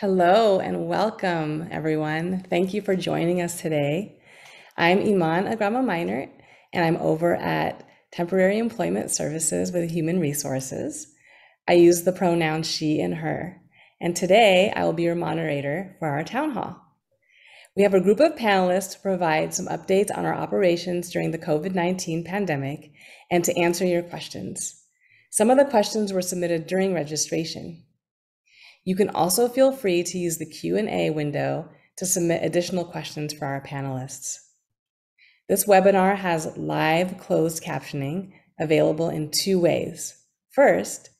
Hello and welcome, everyone. Thank you for joining us today. I'm Iman Agrama Minert, and I'm over at Temporary Employment Services with Human Resources. I use the pronouns she and her, and today I will be your moderator for our town hall. We have a group of panelists to provide some updates on our operations during the COVID-19 pandemic and to answer your questions. Some of the questions were submitted during registration. You can also feel free to use the Q&A window to submit additional questions for our panelists. This webinar has live closed captioning available in two ways. First,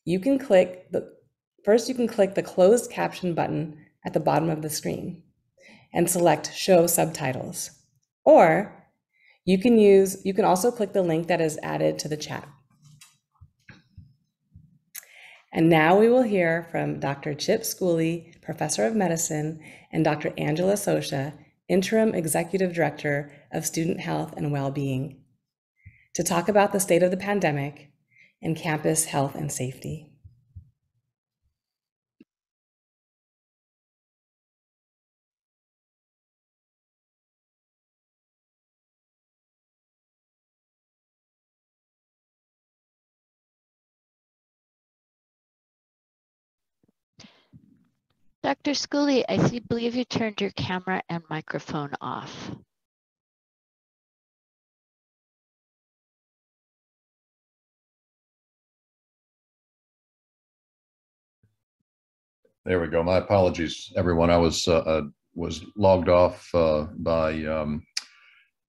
you can click the closed caption button at the bottom of the screen and select Show Subtitles. Or you can also click the link that is added to the chat. And now we will hear from Dr. Chip Schooley, Professor of Medicine, and Dr. Angela Sosha, Interim Executive Director of Student Health and Wellbeing, to talk about the state of the pandemic and campus health and safety. Dr. Schooley, believe you turned your camera and microphone off. There we go. My apologies, everyone. I was logged off by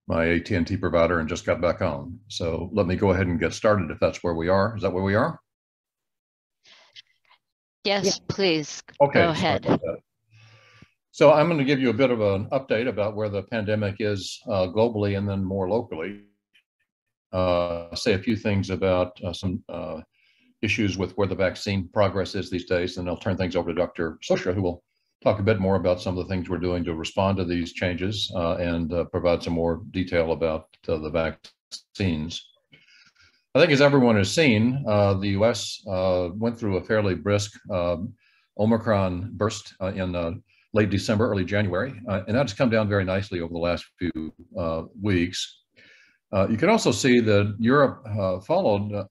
my AT&T provider and just got back on. So let me go ahead and get started if that's where we are. Is that where we are? Yes, please. Okay. Go ahead. So I'm going to give you a bit of an update about where the pandemic is globally and then more locally. Say a few things about some issues with where the vaccine progress is these days, and I'll turn things over to Dr. Socia, who will talk a bit more about some of the things we're doing to respond to these changes and provide some more detail about the vaccines. I think as everyone has seen, the US went through a fairly brisk Omicron burst in late December, early January, and that's come down very nicely over the last few weeks. You can also see that Europe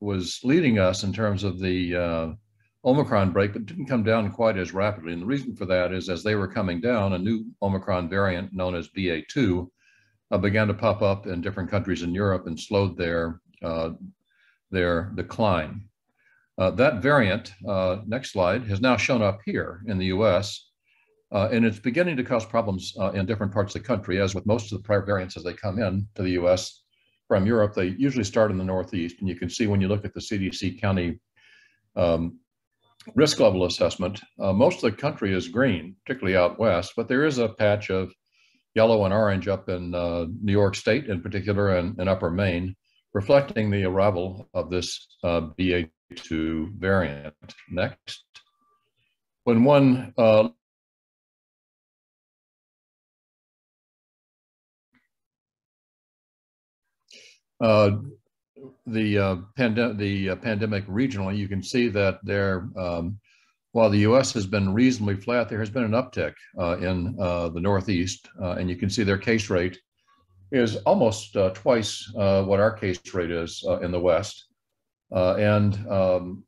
was leading us in terms of the Omicron break, but didn't come down quite as rapidly. And the reason for that is as they were coming down, a new Omicron variant known as BA.2 began to pop up in different countries in Europe and slowed their decline. That variant, next slide, has now shown up here in the US, and it's beginning to cause problems in different parts of the country. As with most of the prior variants as they come in to the US from Europe, they usually start in the Northeast. And you can see when you look at the CDC county risk level assessment, most of the country is green, particularly out west, but there is a patch of yellow and orange up in New York State in particular and upper Maine, reflecting the arrival of this BA.2 variant. Next. When one the pandemic regionally, you can see that there, while the US has been reasonably flat, there has been an uptick in the Northeast, and you can see their case rate is almost twice what our case rate is in the West, and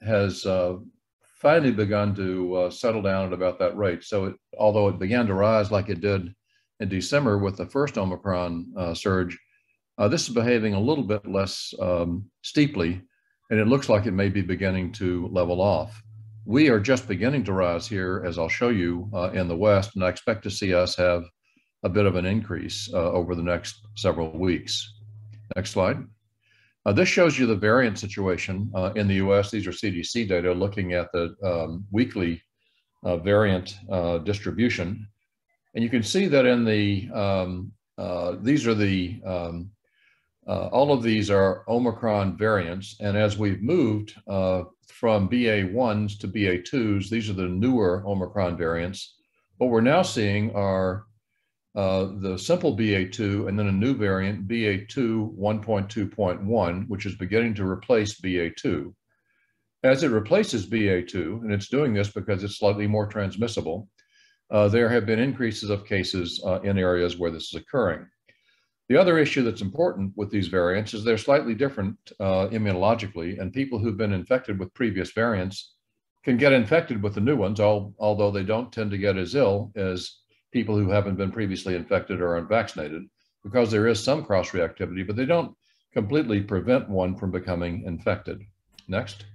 has finally begun to settle down at about that rate. So although it began to rise like it did in December with the first Omicron surge, this is behaving a little bit less steeply, and it looks like it may be beginning to level off. We are just beginning to rise here, as I'll show you, in the West, and I expect to see us have a bit of an increase over the next several weeks. Next slide. This shows you the variant situation in the US. These are CDC data looking at the weekly variant distribution. And you can see that in the, these are the, all of these are Omicron variants. And as we've moved from BA.1s to BA.2s, these are the newer Omicron variants. What we're now seeing are the simple BA.2 and then a new variant, BA.2 1.2.1, which is beginning to replace BA.2. As it replaces BA.2, and it's doing this because it's slightly more transmissible, there have been increases of cases in areas where this is occurring. The other issue that's important with these variants is they're slightly different immunologically, and people who've been infected with previous variants can get infected with the new ones, although they don't tend to get as ill as people who haven't been previously infected or unvaccinated, because there is some cross-reactivity, but they don't completely prevent one from becoming infected. Next.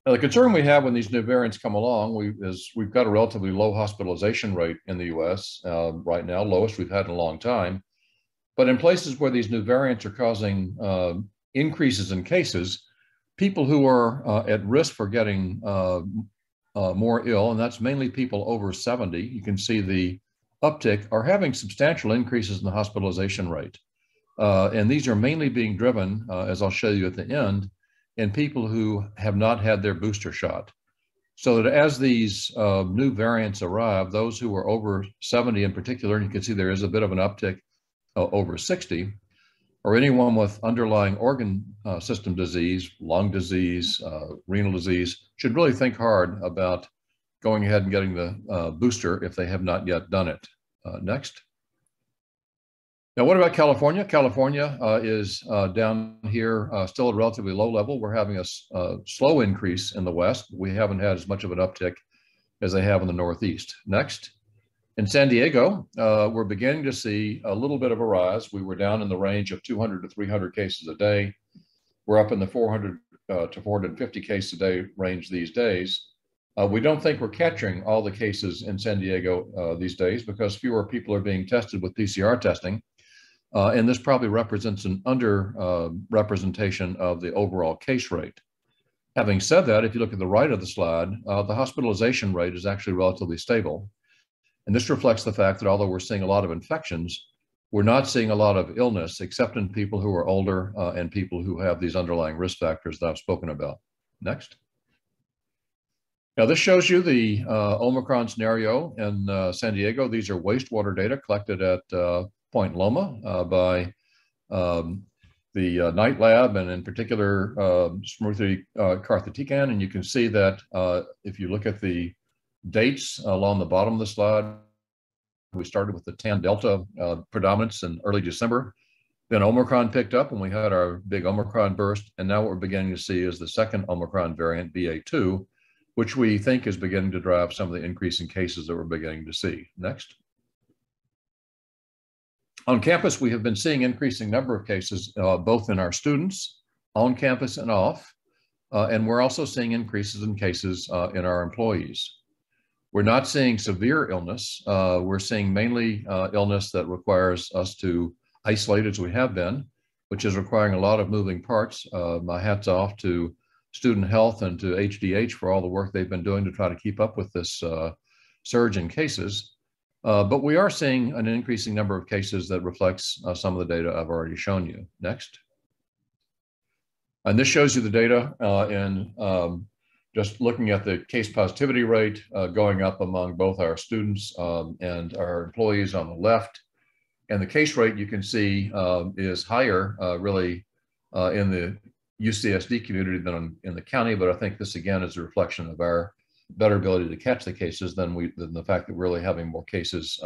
Now, the concern we have when these new variants come along is we've got a relatively low hospitalization rate in the US right now, lowest we've had in a long time. But in places where these new variants are causing increases in cases, people who are at risk for getting more ill, and that's mainly people over 70, you can see the uptick, are having substantial increases in the hospitalization rate. And these are mainly being driven, as I'll show you at the end, in people who have not had their booster shot. So that as these new variants arrive, those who are over 70 in particular, and you can see there is a bit of an uptick over 60, or anyone with underlying organ system disease, lung disease, renal disease, should really think hard about going ahead and getting the booster if they have not yet done it. Next. Now, what about California? California is down here, still at a relatively low level. We're having a slow increase in the West. We haven't had as much of an uptick as they have in the Northeast. Next. In San Diego, we're beginning to see a little bit of a rise. We were down in the range of 200 to 300 cases a day. We're up in the 400 to 450 cases a day range these days. We don't think we're catching all the cases in San Diego these days because fewer people are being tested with PCR testing. And this probably represents an under representation of the overall case rate. Having said that, if you look at the right of the slide, the hospitalization rate is actually relatively stable. And this reflects the fact that although we're seeing a lot of infections, we're not seeing a lot of illness except in people who are older and people who have these underlying risk factors that I've spoken about. Next. Now, this shows you the Omicron scenario in San Diego. These are wastewater data collected at Point Loma by the Night Lab, and in particular, Smriti Karthikeyan. And you can see that if you look at the dates along the bottom of the slide, we started with the tan Delta predominance in early December. Then Omicron picked up and we had our big Omicron burst. And now what we're beginning to see is the second Omicron variant, BA2, which we think is beginning to drive some of the increase in cases that we're beginning to see. Next. On campus, we have been seeing increasing number of cases, both in our students, on campus and off, and we're also seeing increases in cases in our employees. We're not seeing severe illness. We're seeing mainly illness that requires us to isolate as we have been, which is requiring a lot of moving parts. My hat's off to Student Health and to HDH for all the work they've been doing to try to keep up with this surge in cases. But we are seeing an increasing number of cases that reflects some of the data I've already shown you. Next. And this shows you the data in just looking at the case positivity rate going up among both our students and our employees on the left. And the case rate you can see is higher really in the UCSD community than in the county, but I think this again is a reflection of our better ability to catch the cases than the fact that we're really having more cases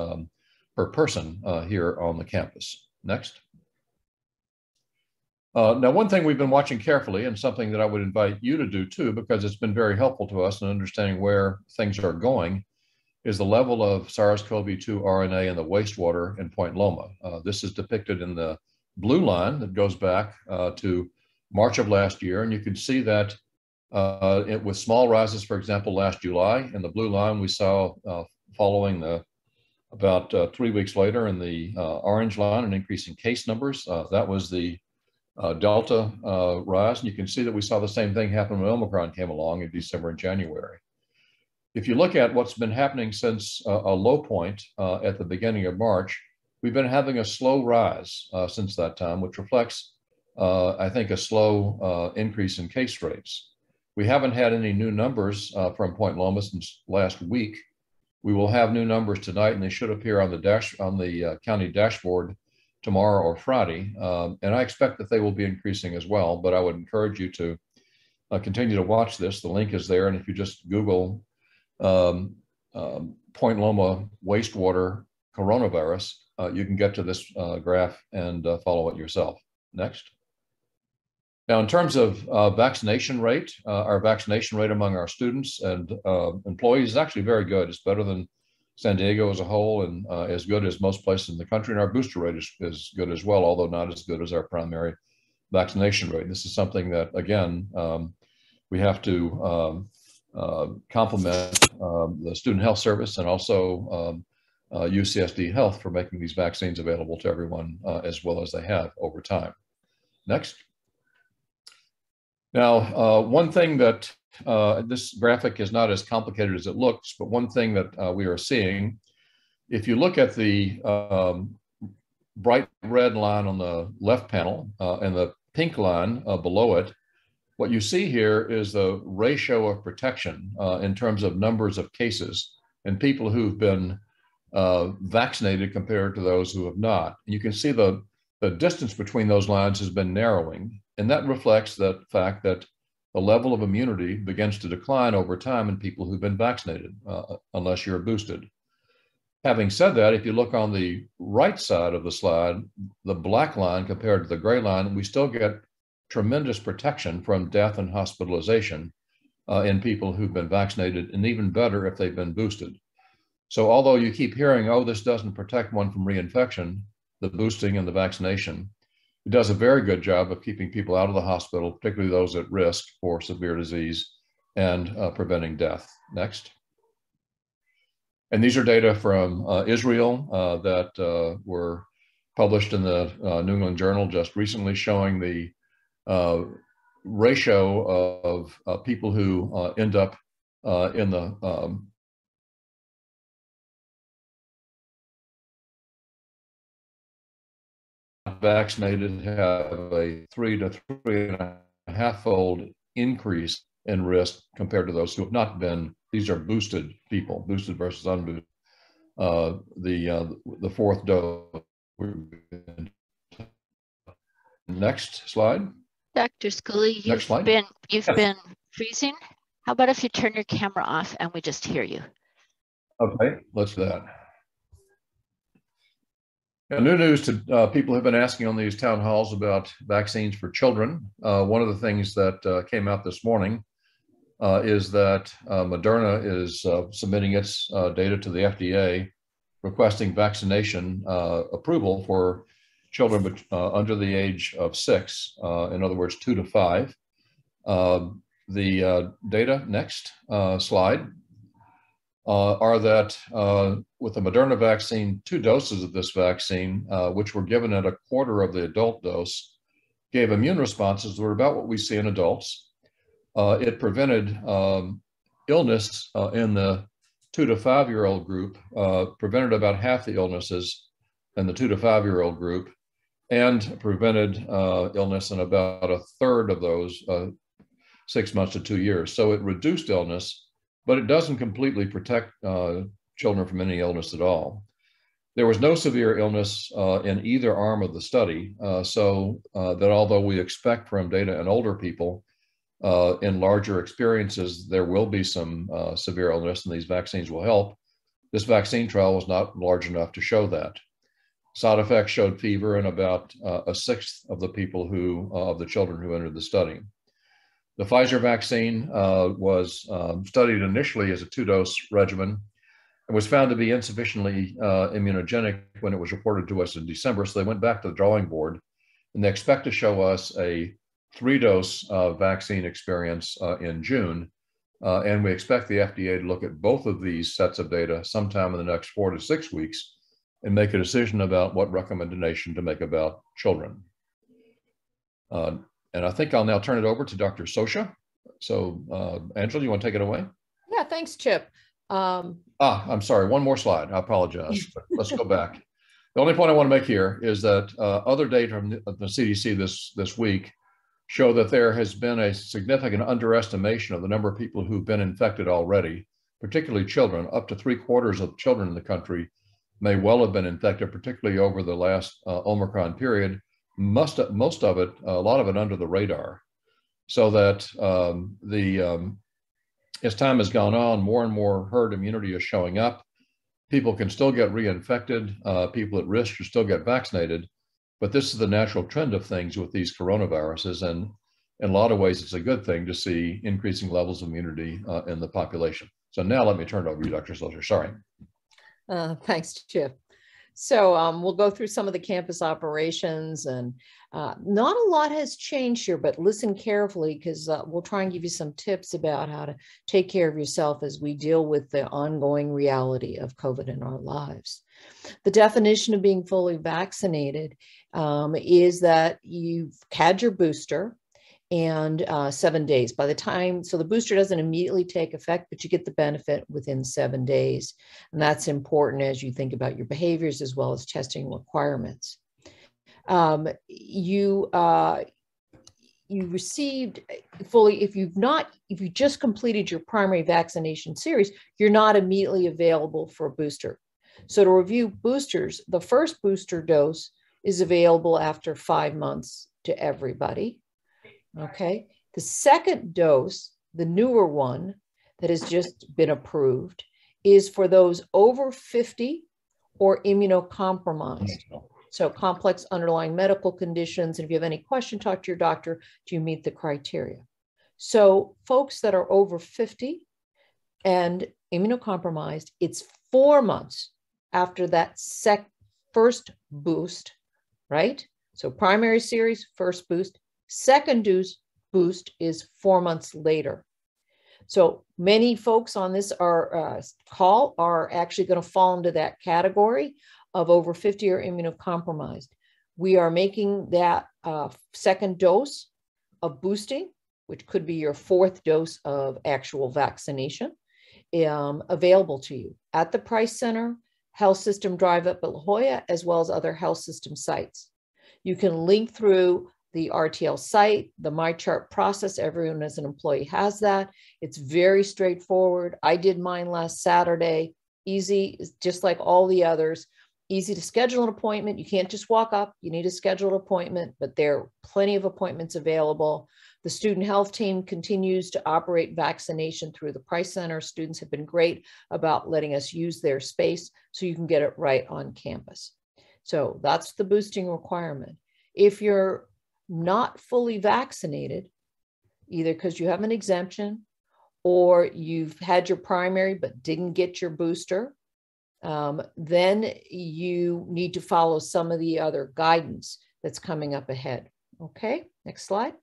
per person here on the campus. Next. Now, one thing we've been watching carefully, and something that I would invite you to do too, because it's been very helpful to us in understanding where things are going, is the level of SARS-CoV-2 RNA in the wastewater in Point Loma. This is depicted in the blue line that goes back to March of last year, and you can see that with small rises, for example, last July. In the blue line, we saw following about 3 weeks later in the orange line, an increase in case numbers. That was the Delta rise, and you can see that we saw the same thing happen when Omicron came along in December and January. If you look at what's been happening since a low point at the beginning of March, we've been having a slow rise since that time, which reflects, I think, a slow increase in case rates. We haven't had any new numbers from Point Loma since last week. We will have new numbers tonight, and they should appear on the county dashboard tomorrow or Friday. And I expect that they will be increasing as well, but I would encourage you to continue to watch this. The link is there, and if you just Google Point Loma wastewater coronavirus, you can get to this graph and follow it yourself. Next. Now, in terms of vaccination rate, our vaccination rate among our students and employees is actually very good. It's better than San Diego as a whole, and as good as most places in the country. And our booster rate is good as well, although not as good as our primary vaccination rate. This is something that, again, we have to compliment the Student Health Service and also UCSD Health for making these vaccines available to everyone as well as they have over time. Next. Now, one thing that this graphic is not as complicated as it looks, but one thing that we are seeing, if you look at the bright red line on the left panel and the pink line below it, what you see here is the ratio of protection in terms of numbers of cases and people who've been vaccinated compared to those who have not. And you can see the distance between those lines has been narrowing. And that reflects the fact that the level of immunity begins to decline over time in people who've been vaccinated, unless you're boosted. Having said that, if you look on the right side of the slide, the black line compared to the gray line, we still get tremendous protection from death and hospitalization in people who've been vaccinated, and even better if they've been boosted. So although you keep hearing, oh, this doesn't protect one from reinfection, the boosting and the vaccination, it does a very good job of keeping people out of the hospital, particularly those at risk for severe disease, and preventing death. Next. And these are data from Israel that were published in the New England Journal just recently, showing the ratio of people who end up in the vaccinated have a 3 to 3.5-fold increase in risk compared to those who have not been. These are boosted people, boosted versus unboosted. The fourth dose. Next slide. Dr. Schooley, you've been freezing. How about if you turn your camera off and we just hear you? Okay, let's do that. Now, new news to people who've been asking on these town halls about vaccines for children. One of the things that came out this morning is that Moderna is submitting its data to the FDA, requesting vaccination approval for children under the age of 6, in other words, 2 to 5. The data, next slide, are that with the Moderna vaccine, 2 doses of this vaccine, which were given at a quarter of the adult dose, gave immune responses that were about what we see in adults. It prevented illness in the 2 to 5-year-old group, prevented about half the illnesses in the 2 to 5-year-old group, and prevented illness in about a third of those 6 months to 2 years. So it reduced illness, but it doesn't completely protect children from any illness at all. There was no severe illness in either arm of the study, so that although we expect from data in older people, in larger experiences, there will be some severe illness and these vaccines will help. This vaccine trial was not large enough to show that. Side effects showed fever in about 1/6 of the people of the children who entered the study. The Pfizer vaccine was studied initially as a 2-dose regimen and was found to be insufficiently immunogenic when it was reported to us in December. So they went back to the drawing board and they expect to show us a 3-dose vaccine experience in June. And we expect the FDA to look at both of these sets of data sometime in the next 4 to 6 weeks and make a decision about what recommendation to make about children. And I think I'll now turn it over to Dr. Socha. So Angela, you want to take it away? Yeah, thanks, Chip. I'm sorry, one more slide. I apologize, but let's go back. The only point I want to make here is that other data from the CDC this week show that there has been a significant underestimation of the number of people who've been infected already, particularly children. Up to 3/4 of children in the country may well have been infected, particularly over the last Omicron period. Most of it, a lot of it under the radar. So that as time has gone on, more and more herd immunity is showing up. People can still get reinfected. People at risk should still get vaccinated. But this is the natural trend of things with these coronaviruses. And in a lot of ways, it's a good thing to see increasing levels of immunity in the population. So now let me turn it over to you, Dr. Socha. Sorry. Thanks, Chip. So we'll go through some of the campus operations, and not a lot has changed here, but listen carefully because we'll try and give you some tips about how to take care of yourself as we deal with the ongoing reality of COVID in our lives. The definition of being fully vaccinated is that you've had your booster and 7 days by the time, so the booster doesn't immediately take effect, but you get the benefit within 7 days. And that's important as you think about your behaviors as well as testing requirements. You received fully, if you just completed your primary vaccination series, you're not immediately available for a booster. So to review boosters, the first booster dose is available after 5 months to everybody. Okay, the second dose, the newer one that has just been approved, is for those over 50 or immunocompromised. So complex underlying medical conditions. And if you have any question, talk to your doctor. Do you meet the criteria? So folks that are over 50 and immunocompromised, it's 4 months after that first boost, right? So primary series, first boost. Second boost is 4 months later. So many folks on this call are actually going to fall into that category of over 50 or immunocompromised. We are making that second dose of boosting, which could be your 4th dose of actual vaccination, available to you at the Price Center, Health System Drive Up at La Jolla, as well as other health system sites. You can link through the RTL site, the MyChart process. Everyone as an employee has that. It's very straightforward. I did mine last Saturday. Easy, just like all the others. Easy to schedule an appointment. You can't just walk up. You need to schedule an appointment, but there are plenty of appointments available. The student health team continues to operate vaccination through the Price Center. Students have been great about letting us use their space so you can get it right on campus. So that's the boosting requirement. If you're not fully vaccinated, either because you have an exemption or you've had your primary but didn't get your booster, then you need to follow some of the other guidance that's coming up ahead. Okay, next slide.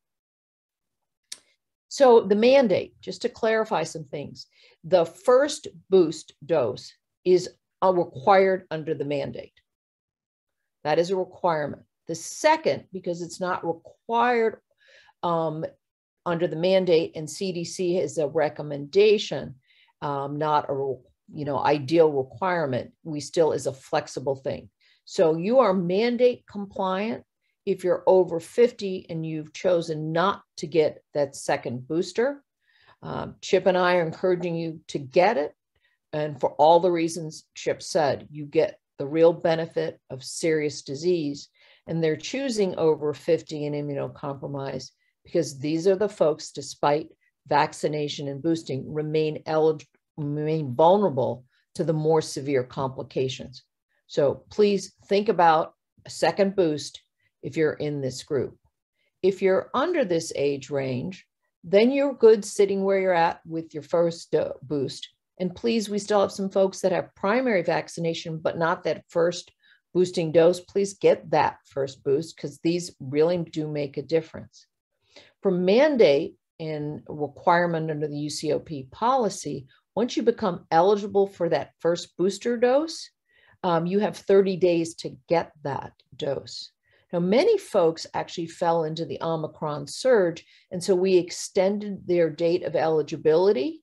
So the mandate, just to clarify some things, the first boost dose is required under the mandate. That is a requirement. The second, because it's not required under the mandate, and CDC is a recommendation, not a ideal requirement, we still is a flexible thing. So you are mandate compliant if you're over 50 and you've chosen not to get that second booster. Chip and I are encouraging you to get it. And for all the reasons Chip said, you get the real benefit of serious disease. And they're choosing over 50 and immunocompromised because these are the folks, despite vaccination and boosting, remain vulnerable to the more severe complications. So please think about a second boost if you're in this group. If you're under this age range, then you're good sitting where you're at with your first boost. And please, we still have some folks that have primary vaccination, but not that first boosting dose. Please get that first boost because these really do make a difference. For mandate and requirement under the UCOP policy, once you become eligible for that first booster dose, you have 30 days to get that dose. Now, many folks actually fell into the Omicron surge, and so we extended their date of eligibility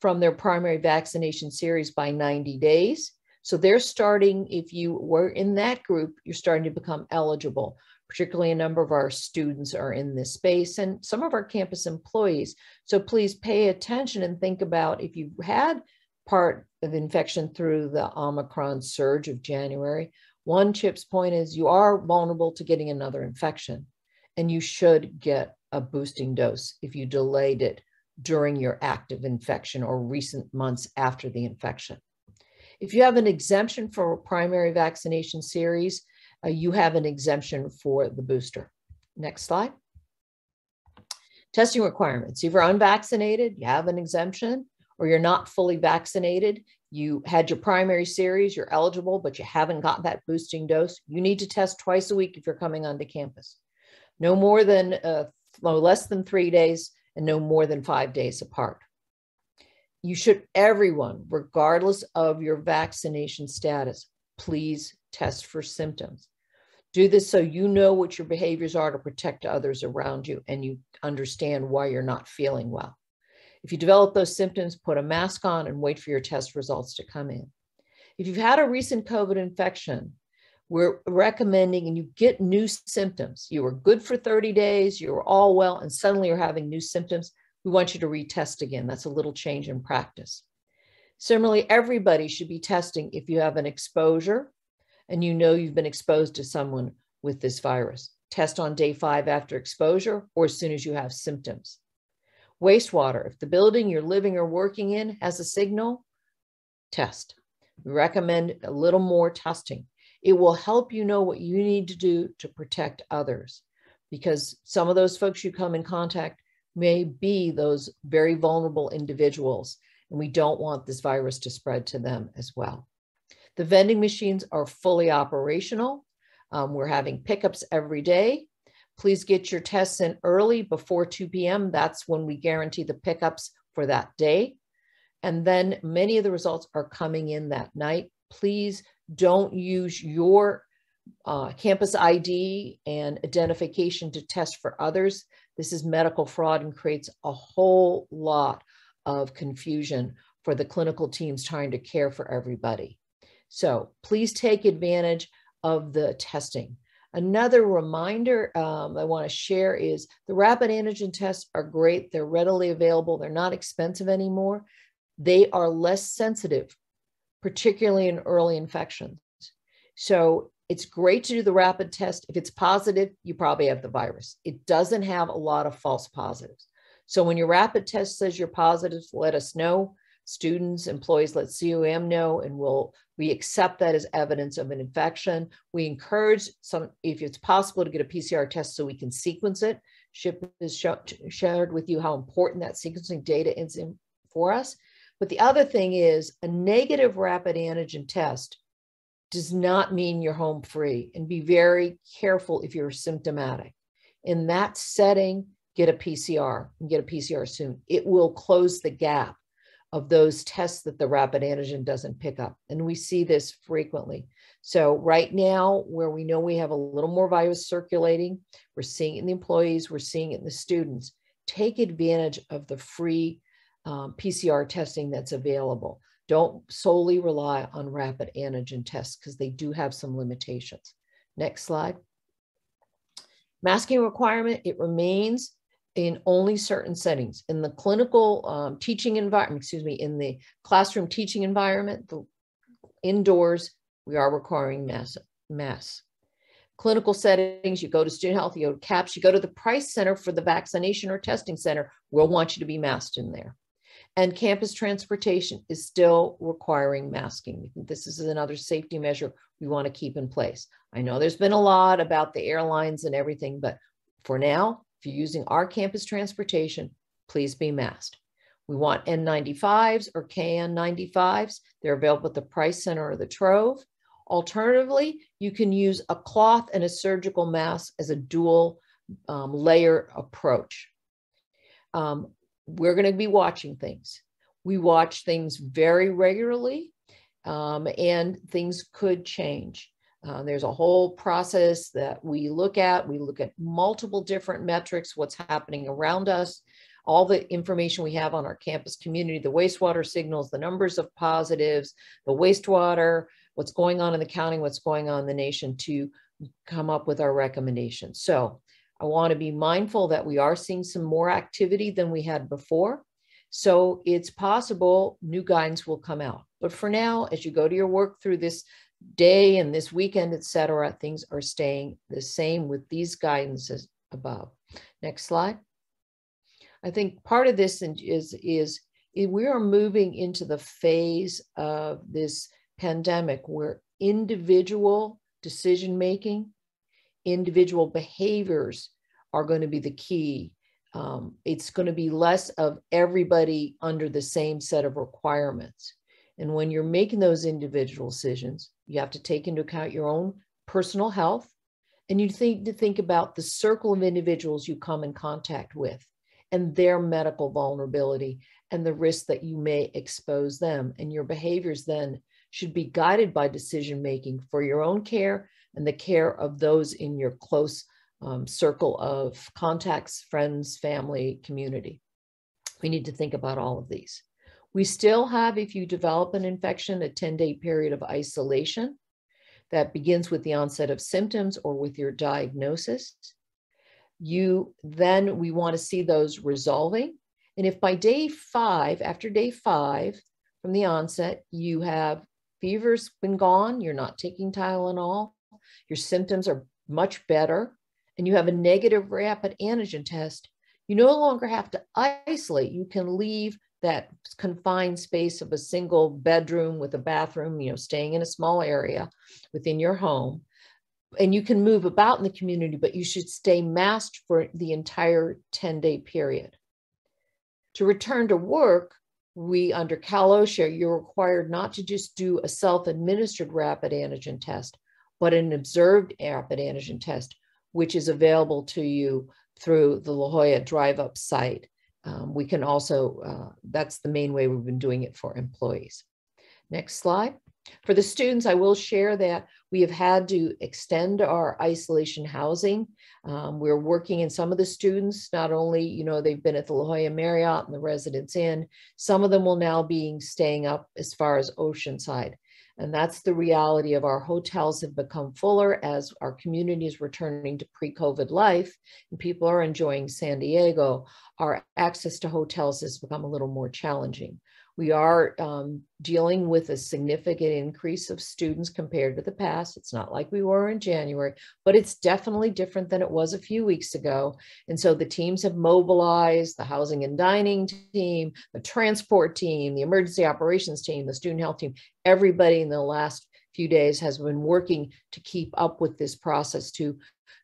from their primary vaccination series by 90 days. So they're starting, if you were in that group, you're starting to become eligible. Particularly a number of our students are in this space and some of our campus employees. So please pay attention and think about if you've had part of infection through the Omicron surge of January. One Chip's point is you are vulnerable to getting another infection and you should get a boosting dose if you delayed it during your active infection or recent months after the infection. If you have an exemption for a primary vaccination series, you have an exemption for the booster. Next slide. Testing requirements. If you're unvaccinated, you have an exemption, or you're not fully vaccinated, you had your primary series, you're eligible, but you haven't got that boosting dose, you need to test twice a week if you're coming onto campus. No more than, less than 3 days and no more than 5 days apart. You should, everyone, regardless of your vaccination status, please test for symptoms. Do this so you know what your behaviors are to protect others around you and you understand why you're not feeling well. If you develop those symptoms, put a mask on and wait for your test results to come in. If you've had a recent COVID infection, we're recommending, and you get new symptoms, you were good for 30 days, you were all well, and suddenly you're having new symptoms, we want you to retest again. That's a little change in practice. Similarly, everybody should be testing if you have an exposure and you know you've been exposed to someone with this virus. Test on day 5 after exposure or as soon as you have symptoms. Wastewater, if the building you're living or working in has a signal, test. We recommend a little more testing. It will help you know what you need to do to protect others because some of those folks you come in contact may be those very vulnerable individuals, and we don't want this virus to spread to them as well. The vending machines are fully operational. We're having pickups every day, Please get your tests in early before 2 p.m. That's when we guarantee the pickups for that day. And then many of the results are coming in that night. Please don't use your campus ID and identification to test for others. This is medical fraud and creates a whole lot of confusion for the clinical teams trying to care for everybody. So please take advantage of the testing. Another reminder I want to share is the rapid antigen tests are great. They're readily available. They're not expensive anymore. They are less sensitive, particularly in early infections. So it's great to do the rapid test. If it's positive, you probably have the virus. It doesn't have a lot of false positives. So when your rapid test says you're positive, let us know. Students, employees, let COM know, and we accept that as evidence of an infection. We encourage if it's possible, to get a PCR test so we can sequence it. Chip has shared with you how important that sequencing data is for us. But the other thing is a negative rapid antigen test does not mean you're home free, and be very careful if you're symptomatic. In that setting, get a PCR and get a PCR soon. It will close the gap of those tests that the rapid antigen doesn't pick up. And we see this frequently. So right now, where we know we have a little more virus circulating, we're seeing it in the employees, we're seeing it in the students. Take advantage of the free PCR testing that's available. Don't solely rely on rapid antigen tests because they do have some limitations. Next slide. Masking requirement, it remains in only certain settings. In the clinical teaching environment, in the classroom teaching environment, the indoors, we are requiring masks. Clinical settings, you go to student health, you go to CAPS, you go to the Price Center for the vaccination or testing center, we'll want you to be masked in there. And campus transportation is still requiring masking. We think this is another safety measure we want to keep in place. I know there's been a lot about the airlines and everything, but for now, if you're using our campus transportation, please be masked. We want N95s or KN95s. They're available at the Price Center or the Trove. Alternatively, you can use a cloth and a surgical mask as a dual layer approach. We're going to be watching things. We watch things very regularly, and things could change. There's a whole process that we look at. We look at multiple different metrics, what's happening around us, all the information we have on our campus community, the wastewater signals, the numbers of positives, the wastewater, what's going on in the county, what's going on in the nation, to come up with our recommendations. So I want to be mindful that we are seeing some more activity than we had before. So it's possible new guidance will come out. But for now, as you go to your work through this day and this weekend, et cetera, things are staying the same with these guidances above. Next slide. I think part of this is we are moving into the phase of this pandemic where individual decision-making, individual behaviors are going to be the key. It's going to be less of everybody under the same set of requirements. And when you're making those individual decisions, you have to take into account your own personal health, and you need to think about the circle of individuals you come in contact with and their medical vulnerability and the risk that you may expose them. And your behaviors then should be guided by decision-making for your own care and the care of those in your close circle of contacts, friends, family, community. We need to think about all of these. We still have, if you develop an infection, a 10-day period of isolation that begins with the onset of symptoms or with your diagnosis. Then we want to see those resolving. And if by day 5, after day 5 from the onset, you have fever's been gone, you're not taking Tylenol, your symptoms are much better, and you have a negative rapid antigen test, you no longer have to isolate. You can leave that confined space of a single bedroom with a bathroom, staying in a small area within your home. And you can move about in the community, but you should stay masked for the entire 10-day period. To return to work, under Cal OSHA, you're required not to just do a self-administered rapid antigen test, but an observed rapid antigen test, which is available to you through the La Jolla Drive Up site. We can also, that's the main way we've been doing it for employees. Next slide. For the students, I will share that we have had to extend our isolation housing. We're working in some of the students, not only, you know, they've been at the La Jolla Marriott and the Residence Inn, some of them will now be staying up as far as Oceanside. And that's the reality of our hotels have become fuller as our community is returning to pre-COVID life and people are enjoying San Diego. Our access to hotels has become a little more challenging. We are dealing with a significant increase of students compared to the past. It's not like we were in January, but it's definitely different than it was a few weeks ago. And so the teams have mobilized, the housing and dining team, the transport team, the emergency operations team, the student health team, everybody in the last few days has been working to keep up with this process to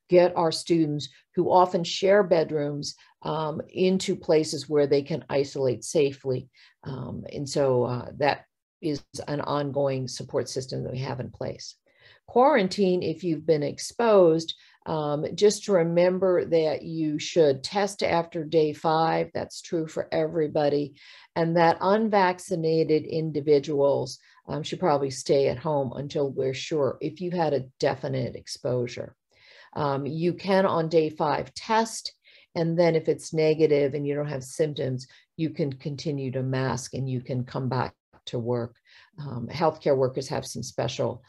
get our students who often share bedrooms into places where they can isolate safely. And so that is an ongoing support system that we have in place. Quarantine, if you've been exposed, just to remember that you should test after day 5. That's true for everybody. And that unvaccinated individuals should probably stay at home until we're sure if you've had a definite exposure. You can on day 5 test, and then if it's negative and you don't have symptoms, you can continue to mask and you can come back to work. Healthcare workers have some special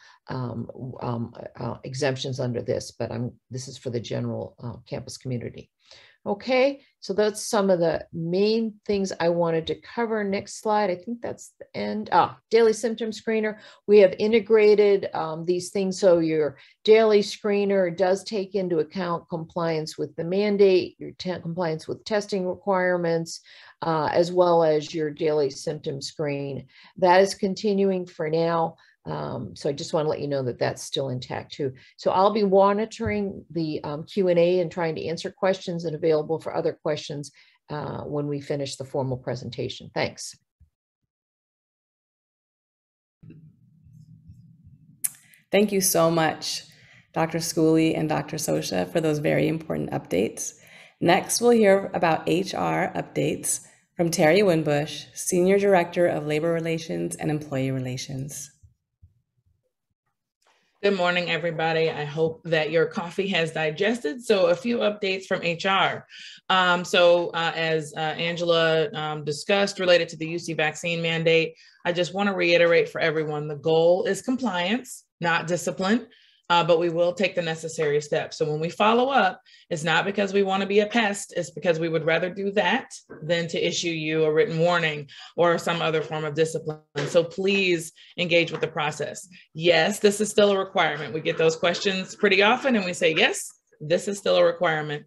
exemptions under this, but this is for the general campus community. Okay, so that's some of the main things I wanted to cover. Next slide, I think that's the end. Daily symptom screener. We have integrated these things so your daily screener does take into account compliance with the mandate, your compliance with testing requirements, as well as your daily symptom screen. That is continuing for now. So I just want to let you know that that's still intact too. So I'll be monitoring the Q&A and trying to answer questions and available for other questions when we finish the formal presentation. Thanks. Thank you so much, Dr. Schooley and Dr. Sosha, for those very important updates. Next, we'll hear about HR updates from Terry Winbush, Senior Director of Labor Relations and Employee Relations. Good morning, everybody. I hope that your coffee has digested. So a few updates from HR. As Angela discussed related to the UC vaccine mandate, I just want to reiterate for everyone, the goal is compliance, not discipline. But we will take the necessary steps. So when we follow up, it's not because we want to be a pest, it's because we would rather do that than to issue you a written warning or some other form of discipline. So please engage with the process. Yes, this is still a requirement. We get those questions pretty often and we say, yes, this is still a requirement.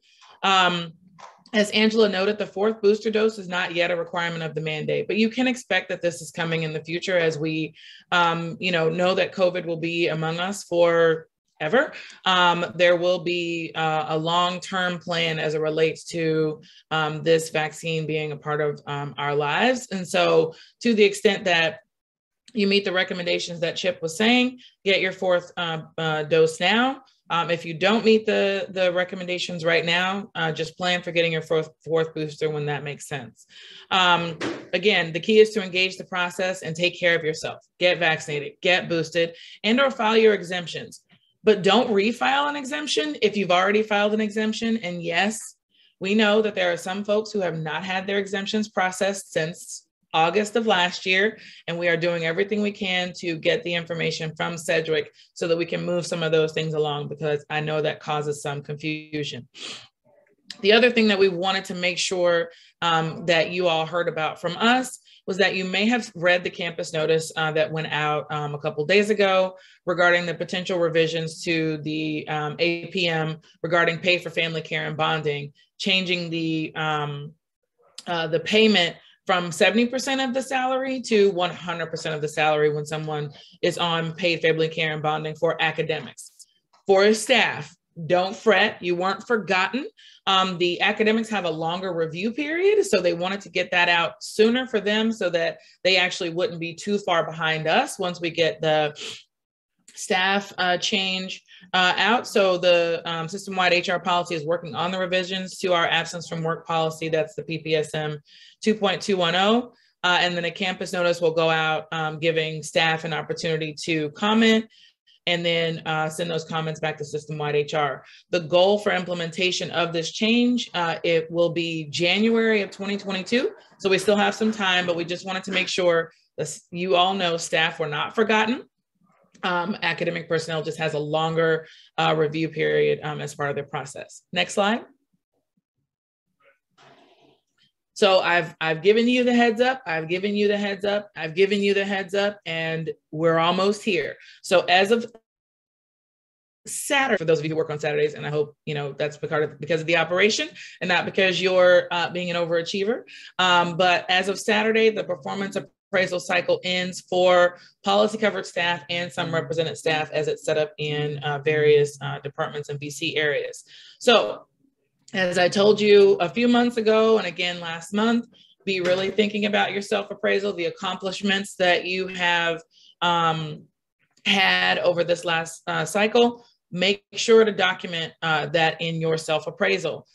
As Angela noted, the 4th booster dose is not yet a requirement of the mandate, but you can expect that this is coming in the future as we, know that COVID will be among us forever. There will be a long-term plan as it relates to this vaccine being a part of our lives. And so to the extent that you meet the recommendations that Chip was saying, get your 4th dose now. If you don't meet the recommendations right now, just plan for getting your fourth booster when that makes sense. Again, the key is to engage the process and take care of yourself. Get vaccinated, get boosted, and or file your exemptions. But don't refile an exemption if you've already filed an exemption. And yes, we know that there are some folks who have not had their exemptions processed since August of last year, and we are doing everything we can to get the information from Sedgwick so that we can move some of those things along, because I know that causes some confusion. The other thing that we wanted to make sure that you all heard about from us was that you may have read the campus notice that went out a couple of days ago regarding the potential revisions to the APM regarding pay for family care and bonding, changing the payment from 70% of the salary to 100% of the salary when someone is on paid family care and bonding for academics. For staff, don't fret, you weren't forgotten. The academics have a longer review period, so they wanted to get that out sooner for them so that they actually wouldn't be too far behind us once we get the staff change out. So the system-wide HR policy is working on the revisions to our absence from work policy. That's the PPSM 2.210. And then a campus notice will go out giving staff an opportunity to comment and then send those comments back to system-wide HR. The goal for implementation of this change, it will be January of 2022. So we still have some time, but we just wanted to make sure that you all know staff were not forgotten. Academic personnel just has a longer review period as part of their process. Next slide. So I've given you the heads up, I've given you the heads up, I've given you the heads up, and we're almost here. So as of Saturday, for those of you who work on Saturdays, and I hope that's because of the operation and not because you're being an overachiever. But as of Saturday, the performance appraisal cycle ends for policy covered staff and some represented staff as it's set up in various departments and VC areas. So as I told you a few months ago, and again last month, be really thinking about your self-appraisal, the accomplishments that you have had over this last cycle. Make sure to document that in your self-appraisal.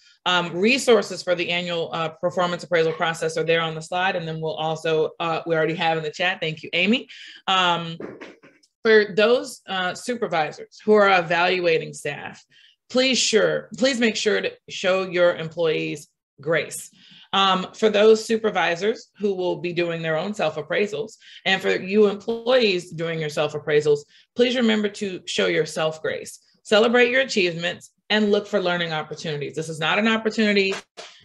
Resources for the annual performance appraisal process are there on the slide, and then we'll also, we already have in the chat, thank you, Amy. For those supervisors who are evaluating staff, please make sure to show your employees grace. For those supervisors who will be doing their own self-appraisals, and for you employees doing your self-appraisals, please remember to show yourself grace. Celebrate your achievements and look for learning opportunities. This is not an opportunity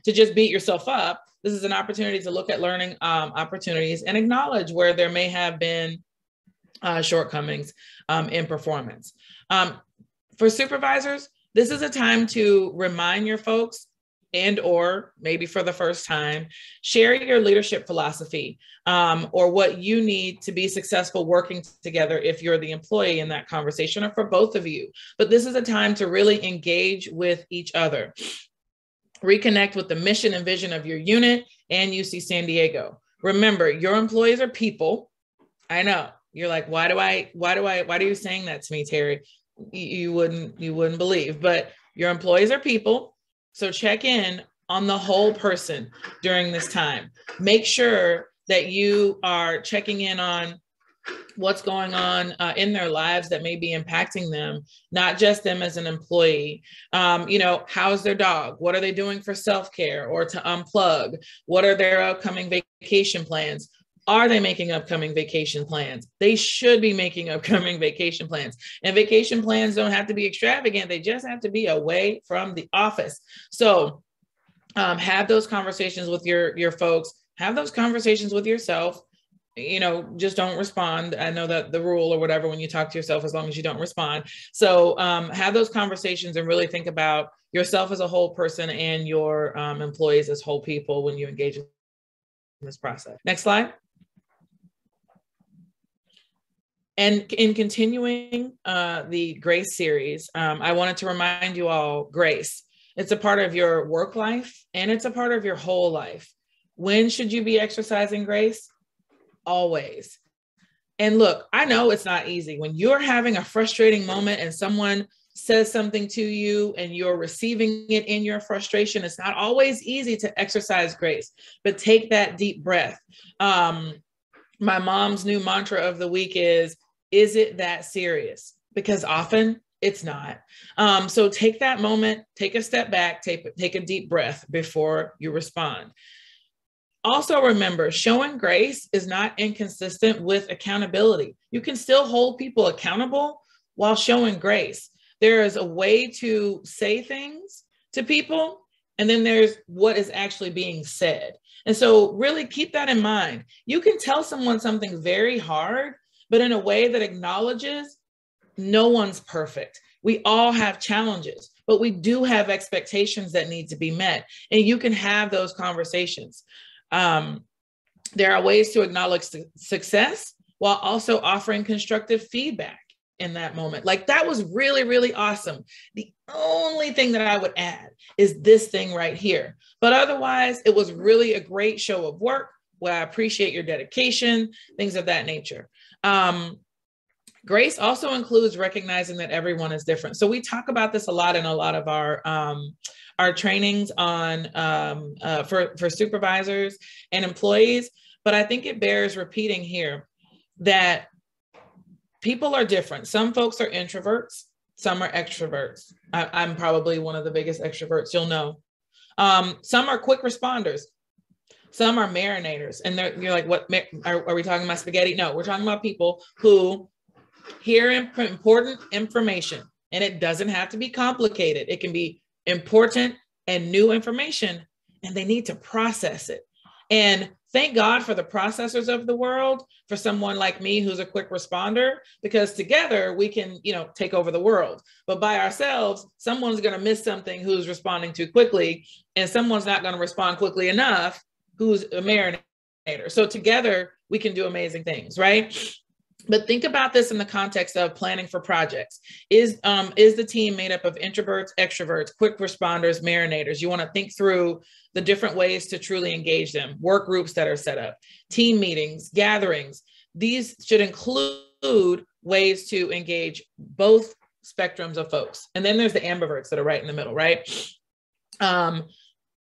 to just beat yourself up. This is an opportunity to look at learning opportunities and acknowledge where there may have been shortcomings in performance. For supervisors, this is a time to remind your folks, and or maybe for the first time, share your leadership philosophy or what you need to be successful working together if you're the employee in that conversation, or for both of you. But this is a time to really engage with each other. Reconnect with the mission and vision of your unit and UC San Diego. Remember, your employees are people. I know, you're like, why are you saying that to me, Terry? You wouldn't believe, but your employees are people. So check in on the whole person during this time. Make sure that you are checking in on what's going on in their lives that may be impacting them, not just them as an employee. How's their dog? What are they doing for self-care or to unplug? What are their upcoming vacation plans? Are they making upcoming vacation plans? They should be making upcoming vacation plans. And vacation plans don't have to be extravagant. They just have to be away from the office. So have those conversations with your folks. Have those conversations with yourself. Just don't respond. I know that the rule or whatever when you talk to yourself, as long as you don't respond. So have those conversations and really think about yourself as a whole person and your employees as whole people when you engage in this process. Next slide. And in continuing the GRACE series, I wanted to remind you all, GRACE, it's a part of your work life and it's a part of your whole life. When should you be exercising GRACE? Always. And look, I know it's not easy. When you're having a frustrating moment and someone says something to you and you're receiving it in your frustration, it's not always easy to exercise GRACE, but take that deep breath. My mom's new mantra of the week is it that serious? Because often it's not. So take that moment, take a step back, take a deep breath before you respond. Also remember, showing grace is not inconsistent with accountability. You can still hold people accountable while showing grace. There is a way to say things to people, and then there's what is actually being said. And so really keep that in mind. You can tell someone something very hard, but in a way that acknowledges no one's perfect. We all have challenges, but we do have expectations that need to be met. And you can have those conversations. There are ways to acknowledge success while also offering constructive feedback in that moment. Like, that was really, really awesome. The only thing that I would add is this thing right here. But otherwise, it was really a great show of work where I appreciate your dedication, things of that nature. Grace also includes recognizing that everyone is different. So we talk about this a lot in a lot of our trainings on for supervisors and employees, but I think it bears repeating here that people are different. Some folks are introverts, some are extroverts. I'm probably one of the biggest extroverts, you'll know. Some are quick responders. Some are marinators. And you're like, what, are we talking about spaghetti? No, we're talking about people who hear important information, and it doesn't have to be complicated. It can be important and new information, and they need to process it. And thank God for the processors of the world, for someone like me who's a quick responder, because together we can, take over the world. But by ourselves, someone's going to miss something who's responding too quickly, and someone's not going to respond quickly enough who's a marinator. So together we can do amazing things, right? But think about this in the context of planning for projects. Is the team made up of introverts, extroverts, quick responders, marinators? You want to think through the different ways to truly engage them. Work groups that are set up, team meetings, gatherings. These should include ways to engage both spectrums of folks. And then there's the ambiverts that are right in the middle, right?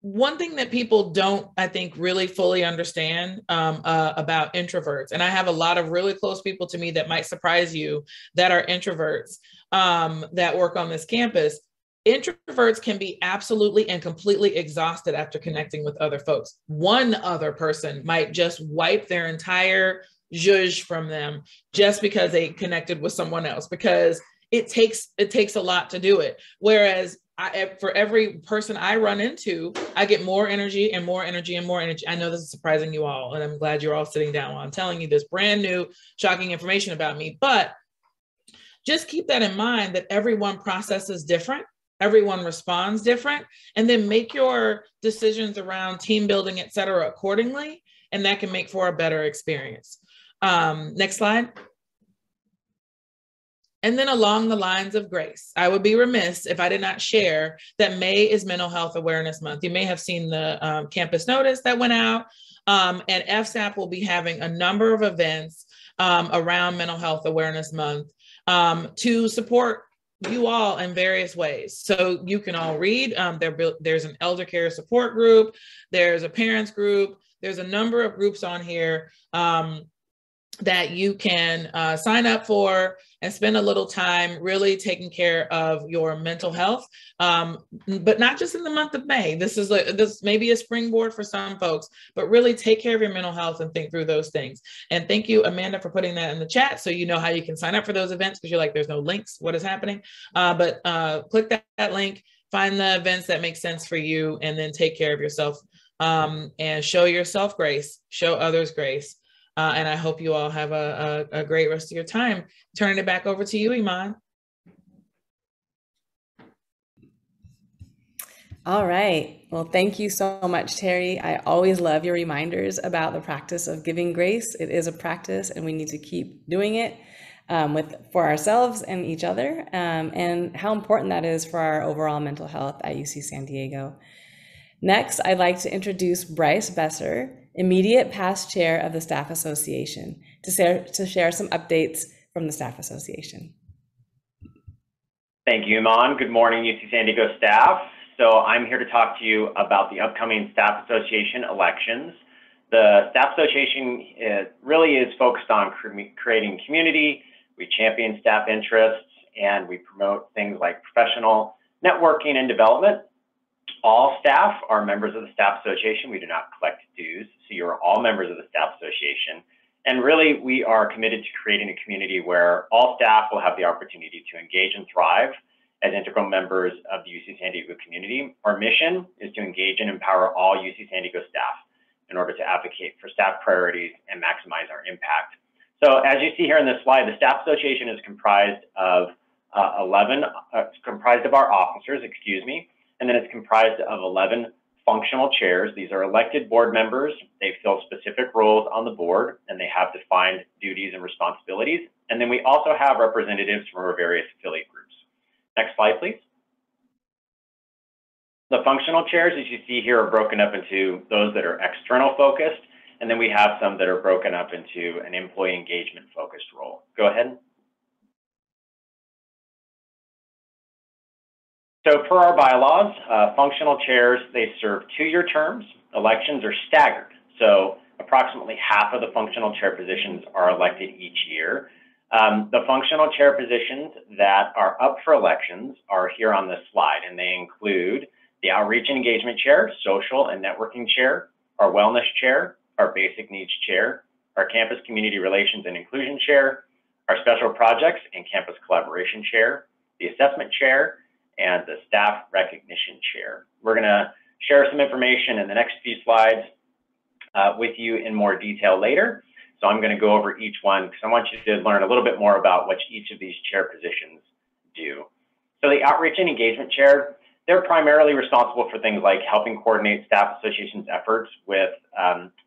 One thing that people don't, I think, really fully understand about introverts, and I have a lot of really close people to me that might surprise you that are introverts that work on this campus. Introverts can be absolutely and completely exhausted after connecting with other folks. One other person might just wipe their entire zhuzh from them just because they connected with someone else, because it takes a lot to do it. Whereas for every person I run into, I get more energy and more energy and more energy. I know this is surprising you all, and I'm glad you're all sitting down while I'm telling you this brand new, shocking information about me. But just keep that in mind, that everyone processes different, everyone responds different, and then make your decisions around team building, et cetera, accordingly, and that can make for a better experience. Next slide. And then along the lines of grace, I would be remiss if I did not share that May is Mental Health Awareness Month. You may have seen the campus notice that went out, and FSAP will be having a number of events around Mental Health Awareness Month to support you all in various ways. So you can all read, there's an elder care support group, there's a parents group, there's a number of groups on here that you can sign up for and spend a little time really taking care of your mental health, but not just in the month of May. This may be a springboard for some folks, but really take care of your mental health and think through those things. And thank you, Amanda, for putting that in the chat so you know how you can sign up for those events, because you're like, there's no links, what is happening? But click that link, find the events that make sense for you, and then take care of yourself and show yourself grace, show others grace. And I hope you all have a great rest of your time. Turning it back over to you, Iman. All right. Well, thank you so much, Terry. I always love your reminders about the practice of giving grace. It is a practice, and we need to keep doing it for ourselves and each other, and how important that is for our overall mental health at UC San Diego. Next, I'd like to introduce Bryce Besser, immediate past chair of the Staff Association, to share some updates from the Staff Association. Thank you, Iman. Good morning, UC San Diego staff. So I'm here to talk to you about the upcoming Staff Association elections. The Staff Association really is focused on creating community. We champion staff interests, and we promote things like professional networking and development. All staff are members of the Staff Association. We do not collect dues, so you're all members of the Staff Association. And really, we are committed to creating a community where all staff will have the opportunity to engage and thrive as integral members of the UC San Diego community. Our mission is to engage and empower all UC San Diego staff in order to advocate for staff priorities and maximize our impact. So as you see here in this slide, the Staff Association is comprised of comprised of our officers, and then it's comprised of 11 functional chairs. These are elected board members. They fill specific roles on the board, and they have defined duties and responsibilities. And then we also have representatives from our various affiliate groups. Next slide, please. The functional chairs, as you see here, are broken up into those that are external focused, and then we have some that are broken up into an employee engagement focused role. Go ahead. So per our bylaws, functional chairs, they serve 2-year terms. Elections are staggered. So approximately half of the functional chair positions are elected each year. The functional chair positions that are up for elections are here on this slide, and they include the Outreach and Engagement Chair, Social and Networking Chair, our Wellness Chair, our Basic Needs Chair, our Campus Community Relations and Inclusion Chair, our Special Projects and Campus Collaboration Chair, the Assessment Chair, and the Staff Recognition Chair. We're going to share some information in the next few slides with you in more detail later. So I'm going to go over each one because I want you to learn a little bit more about what each of these chair positions do. So the Outreach and Engagement Chair, they're primarily responsible for things like helping coordinate staff association's efforts with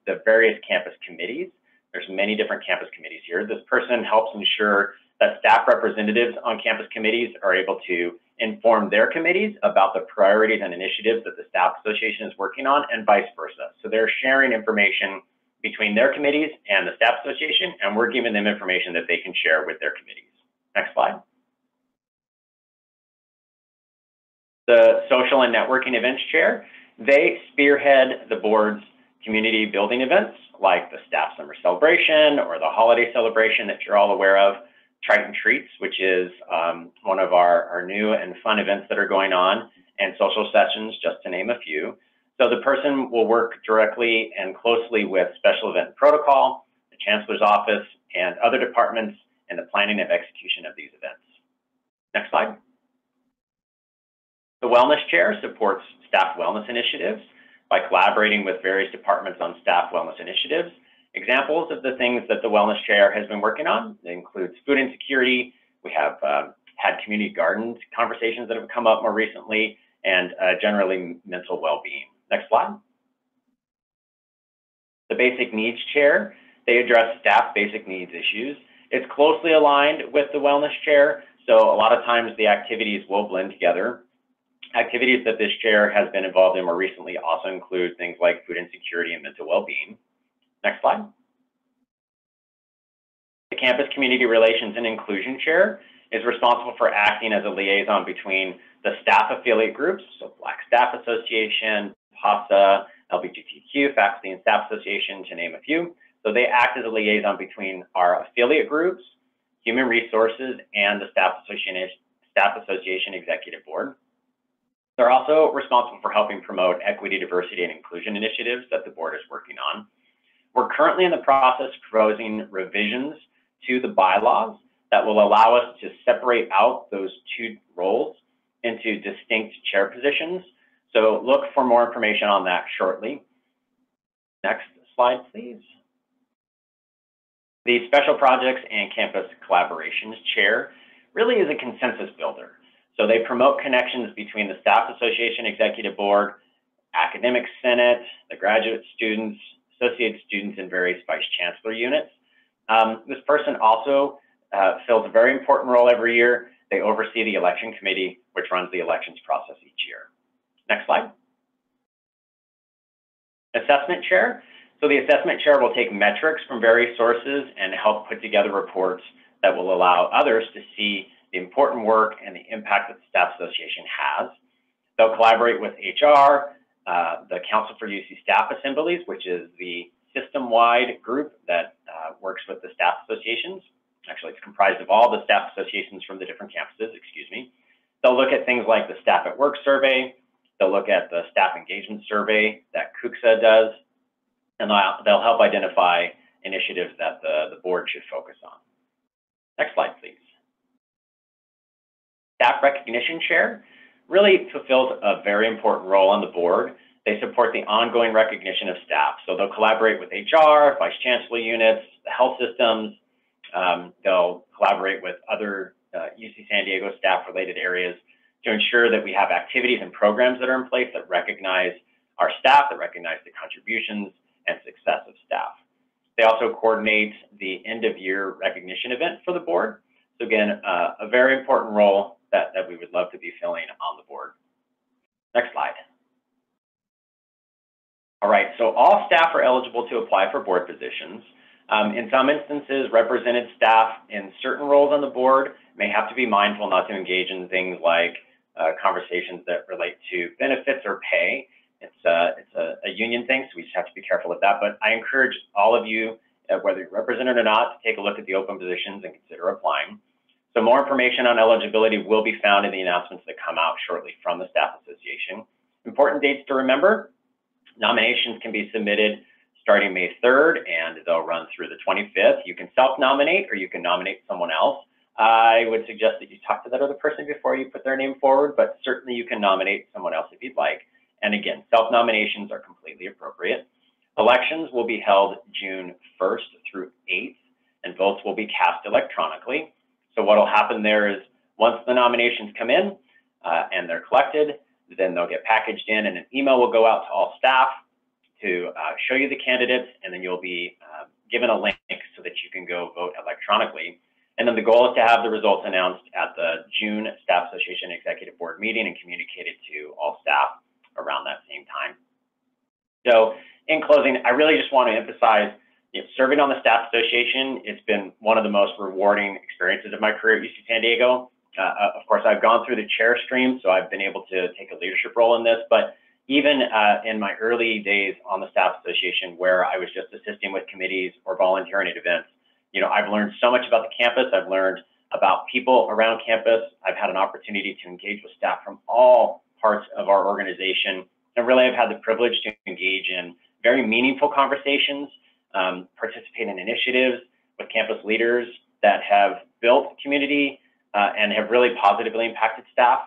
the various campus committees. There's many different campus committees here. This person helps ensure that staff representatives on campus committees are able to inform their committees about the priorities and initiatives that the staff association is working on, and vice versa. So they're sharing information between their committees and the staff association, and we're giving them information that they can share with their committees. Next slide. The Social and Networking Events Chair, they spearhead the board's community building events like the Staff Summer Celebration or the holiday celebration that you're all aware of, Triton Treats, which is one of our new and fun events that are going on, and social sessions, just to name a few. So the person will work directly and closely with Special Event Protocol, the Chancellor's Office, and other departments in the planning and execution of these events. Next slide. The Wellness Chair supports staff wellness initiatives by collaborating with various departments on staff wellness initiatives. Examples of the things that the Wellness Chair has been working on includes food insecurity. We have had community gardens conversations that have come up more recently, and generally mental well-being. Next slide. The Basic Needs Chair, they address staff basic needs issues. It's closely aligned with the Wellness Chair, so a lot of times the activities will blend together. Activities that this chair has been involved in more recently also include things like food insecurity and mental well-being. Next slide. The Campus Community Relations and Inclusion Chair is responsible for acting as a liaison between the staff affiliate groups, so Black Staff Association, PASA, LGBTQ, Faculty and Staff Association, to name a few. So they act as a liaison between our affiliate groups, Human Resources, and the Staff Association Executive Board. They're also responsible for helping promote equity, diversity, and inclusion initiatives that the board is working on. We're currently in the process of proposing revisions to the bylaws that will allow us to separate out those two roles into distinct chair positions. So look for more information on that shortly. Next slide, please. The Special Projects and Campus Collaborations Chair really is a consensus builder. So they promote connections between the Staff Association Executive Board, Academic Senate, the graduate students, associate students, and various vice chancellor units. This person also fills a very important role every year. They oversee the election committee, which runs the elections process each year. Next slide. Assessment Chair. So the Assessment Chair will take metrics from various sources and help put together reports that will allow others to see the important work and the impact that the Staff Association has. They'll collaborate with HR, the Council for UC Staff Assemblies, which is the system-wide group that works with the staff associations. Actually, it's comprised of all the staff associations from the different campuses, excuse me. They'll look at things like the Staff at Work survey. They'll look at the staff engagement survey that CUCSA does, and they'll help identify initiatives that the board should focus on. Next slide, please. Staff Recognition Chair really fulfills a very important role on the board. They support the ongoing recognition of staff. So they'll collaborate with HR, vice chancellor units, the health systems. They'll collaborate with other UC San Diego staff-related areas to ensure that we have activities and programs that are in place that recognize our staff, that recognize the contributions and success of staff. They also coordinate the end-of-year recognition event for the board. So again, a very important role that we would love to be filling on the board. Next slide. All right, so all staff are eligible to apply for board positions. In some instances, represented staff in certain roles on the board may have to be mindful not to engage in things like conversations that relate to benefits or pay. It's a union thing, so we just have to be careful of that. But I encourage all of you, whether you're represented or not, to take a look at the open positions and consider applying. So more information on eligibility will be found in the announcements that come out shortly from the Staff Association. Important dates to remember: nominations can be submitted starting May 3rd, and they'll run through the 25th. You can self-nominate or you can nominate someone else. I would suggest that you talk to that other person before you put their name forward, but certainly you can nominate someone else if you'd like. And again, self-nominations are completely appropriate. Elections will be held June 1st through 8th, and votes will be cast electronically. So what will happen there is once the nominations come in and they're collected, then they'll get packaged in, and an email will go out to all staff to show you the candidates, and then you'll be given a link so that you can go vote electronically. And then the goal is to have the results announced at the June Staff Association Executive Board meeting and communicated to all staff around that same time. So in closing, I really just want to emphasize, serving on the Staff Association, it's been one of the most rewarding experiences of my career at UC San Diego. Of course, I've gone through the chair stream, so I've been able to take a leadership role in this, but even in my early days on the Staff Association, where I was just assisting with committees or volunteering at events, I've learned so much about the campus. I've learned about people around campus. I've had an opportunity to engage with staff from all parts of our organization, and really I've had the privilege to engage in very meaningful conversations, participate in initiatives with campus leaders that have built community and have really positively impacted staff.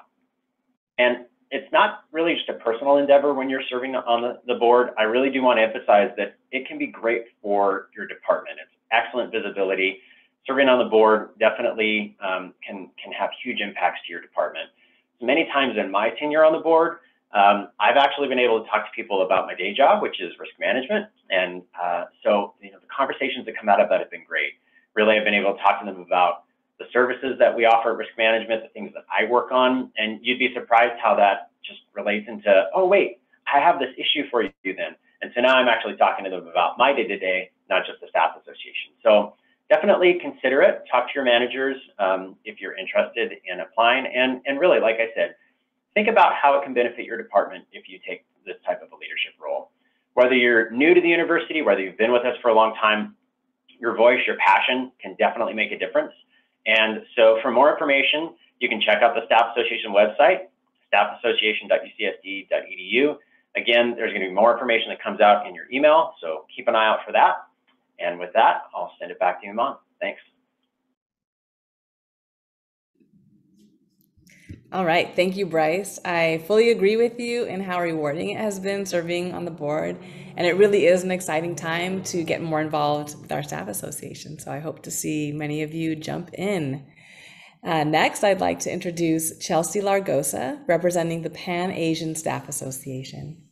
And it's not really just a personal endeavor when you're serving on the board. I really do want to emphasize that it can be great for your department. It's excellent visibility. Serving on the board definitely can have huge impacts to your department. So many times in my tenure on the board, I've actually been able to talk to people about my day job, which is risk management. And so the conversations that come out of that have been great. Really, I've been able to talk to them about the services that we offer at risk management, the things that I work on, and you'd be surprised how that just relates into, oh, wait, I have this issue for you then. And so now I'm actually talking to them about my day-to-day, not just the Staff Association. So definitely consider it. Talk to your managers if you're interested in applying. And really, like I said, think about how it can benefit your department if you take this type of a leadership role. Whether you're new to the university, whether you've been with us for a long time, your voice, your passion can definitely make a difference. And so for more information, you can check out the Staff Association website, staffassociation.ucsd.edu. Again, there's going to be more information that comes out in your email, so keep an eye out for that. And with that, I'll send it back to you, Iman. Thanks. All right, thank you, Bryce. I fully agree with you in how rewarding it has been serving on the board, and it really is an exciting time to get more involved with our Staff Association. So I hope to see many of you jump in. Next, I'd like to introduce Chelsea Largosa, representing the Pan Asian Staff Association.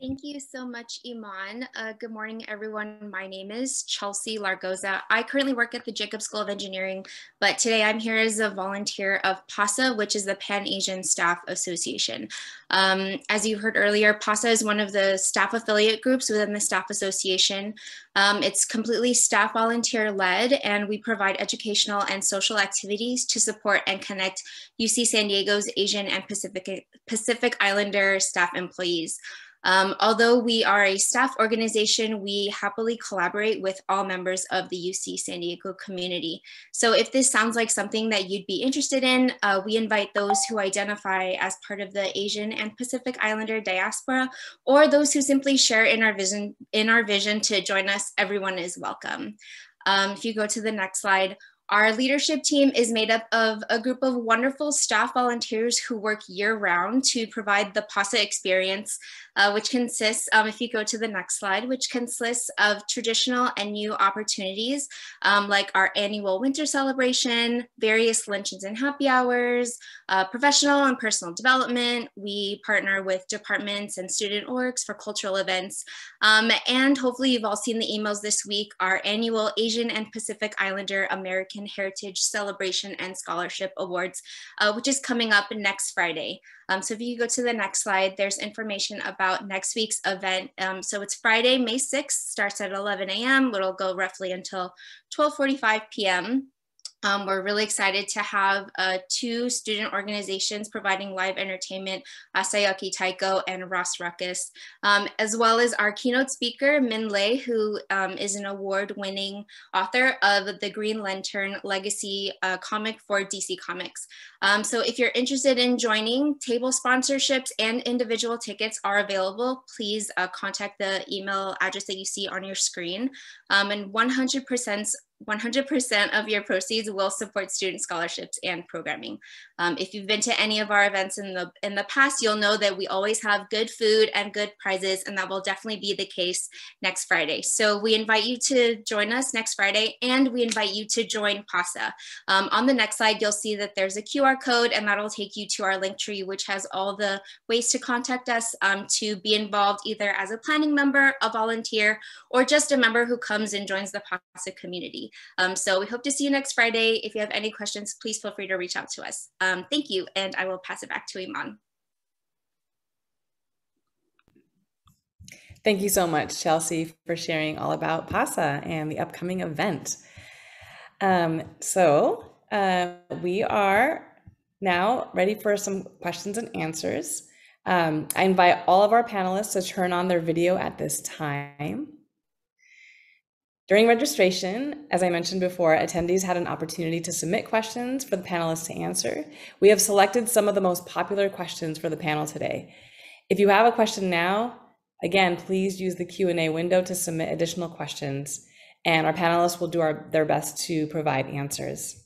Thank you so much, Iman. Good morning, everyone. My name is Chelsea Largosa. I currently work at the Jacobs School of Engineering, but today I'm here as a volunteer of PASA, which is the Pan Asian Staff Association. As you heard earlier, PASA is one of the staff affiliate groups within the Staff Association. It's completely staff volunteer led, and we provide educational and social activities to support and connect UC San Diego's Asian and Pacific Islander staff employees. Although we are a staff organization, we happily collaborate with all members of the UC San Diego community. So if this sounds like something that you'd be interested in, we invite those who identify as part of the Asian and Pacific Islander diaspora, or those who simply share in our vision to join us. Everyone is welcome. If you go to the next slide, our leadership team is made up of a group of wonderful staff volunteers who work year-round to provide the PASA experience, which consists, if you go to the next slide, which consists of traditional and new opportunities, like our annual winter celebration, various luncheons and happy hours, professional and personal development. We partner with departments and student orgs for cultural events. And hopefully you've all seen the emails this week, our annual Asian and Pacific Islander American Heritage Celebration and Scholarship Awards, which is coming up next Friday. So if you go to the next slide, there's information about next week's event. So it's Friday, May 6th, starts at 11 a.m. It'll go roughly until 12:45 p.m. We're really excited to have 2 student organizations providing live entertainment, Sayaki Taiko and Ross Ruckus, as well as our keynote speaker, Min Lei, who is an award-winning author of the Green Lantern Legacy comic for DC Comics. So if you're interested in joining, table sponsorships and individual tickets are available. Please contact the email address that you see on your screen, and 100% of your proceeds will support student scholarships and programming. If you've been to any of our events in the past, you'll know that we always have good food and good prizes, and that will definitely be the case next Friday. So we invite you to join us next Friday, and we invite you to join PASA. On the next slide, you'll see that there's a QR code, and that'll take you to our link tree, which has all the ways to contact us to be involved either as a planning member, a volunteer, or just a member who comes and joins the PASA community. So we hope to see you next Friday. If you have any questions, please feel free to reach out to us. Thank you, and I will pass it back to Iman. Thank you so much, Chelsea, for sharing all about PASA and the upcoming event. We are now ready for some questions and answers. I invite all of our panelists to turn on their video at this time. During registration, as I mentioned before, attendees had an opportunity to submit questions for the panelists to answer. We have selected some of the most popular questions for the panel today. If you have a question now, again, please use the Q&A window to submit additional questions, and our panelists will do their best to provide answers.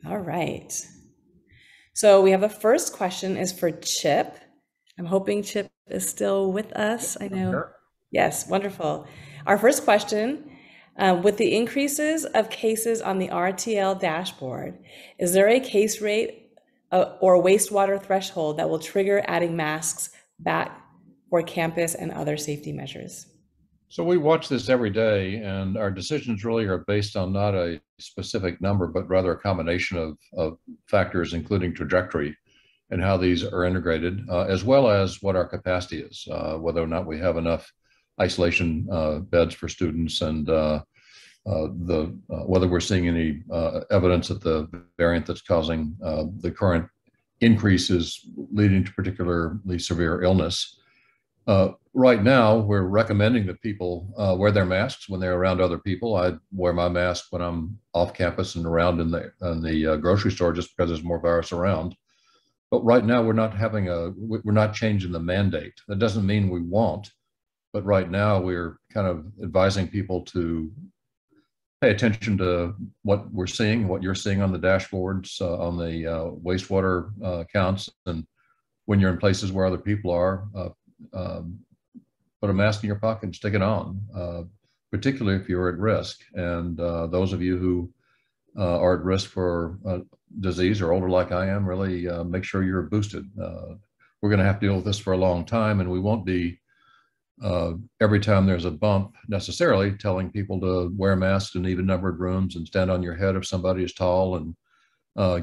All right. So we have the first question is for Chip. I'm hoping Chip is still with us. I know. Sure. Yes, wonderful. Our first question, with the increases of cases on the RTL dashboard, is there a case rate or wastewater threshold that will trigger adding masks back for campus and other safety measures? So we watch this every day, and our decisions really are based on not a specific number, but rather a combination of factors, including trajectory and how these are integrated, as well as what our capacity is, whether or not we have enough isolation beds for students, and whether we're seeing any evidence that the variant that's causing the current increases leading to particularly severe illness. Right now, we're recommending that people wear their masks when they're around other people. I wear my mask when I'm off campus and around in the grocery store, just because there's more virus around. But right now, we're not changing the mandate. That doesn't mean we won't. But right now, we're kind of advising people to pay attention to what we're seeing, what you're seeing on the dashboards, on the wastewater counts. And when you're in places where other people are, put a mask in your pocket and stick it on, particularly if you're at risk. And those of you who are at risk for disease or older like I am, really make sure you're boosted. We're going to have to deal with this for a long time, and we won't be every time there's a bump necessarily telling people to wear masks in even numbered rooms and stand on your head if somebody is tall and